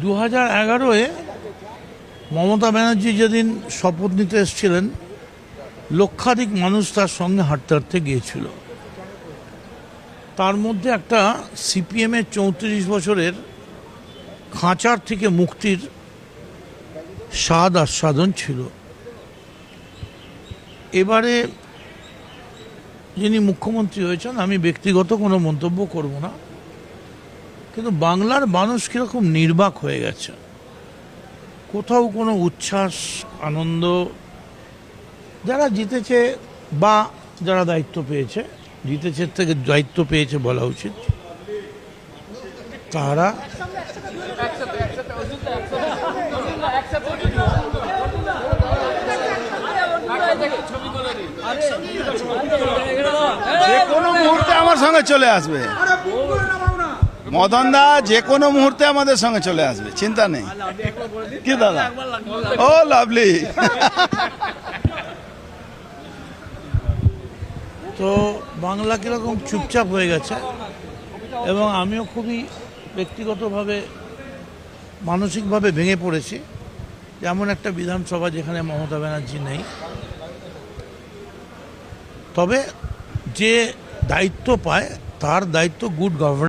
2011-এ মমতা ব্যানার্জি যেদিন শপথ নিতে এসেছিলেন, লক্ষাধিক মানুষ তার সঙ্গে হাঁটতে হাঁটতে গিয়েছিল। তার মধ্যে একটা সিপিএমের 34 বছরের খাঁচার থেকে মুক্তির স্বাদ আস্বাদন ছিল। এবারে যিনি মুখ্যমন্ত্রী হয়েছেন, আমি ব্যক্তিগত কোনো মন্তব্য করব না, কিন্তু বাংলার মানুষ কীরকম নির্বাক হয়ে গেছে। কোথাও কোনো উচ্ছ্বাস, আনন্দ, যারা জিতেছে বা যারা দায়িত্ব পেয়েছে, জিতেছে থেকে দায়িত্ব পেয়েছে বলা উচিত, তারা যে কোনো মুহূর্তে আমার সঙ্গে চলে আসবে। মদন দা যে কোনো মুহূর্তে আমাদের সঙ্গে চলে আসবে, চিন্তা নেই। কি দাদা? ও লাভলি। তো বাংলা কীরকম চুপচাপ হয়ে গেছে, এবং আমিও খুবই ব্যক্তিগতভাবে মানসিকভাবে ভেঙে পড়েছি। যেমন একটা বিধানসভা যেখানে মমতা ব্যানার্জি নেই, তবে যে দায়িত্ব পায় তার দায়িত্ব গুড গভর্নেন্স।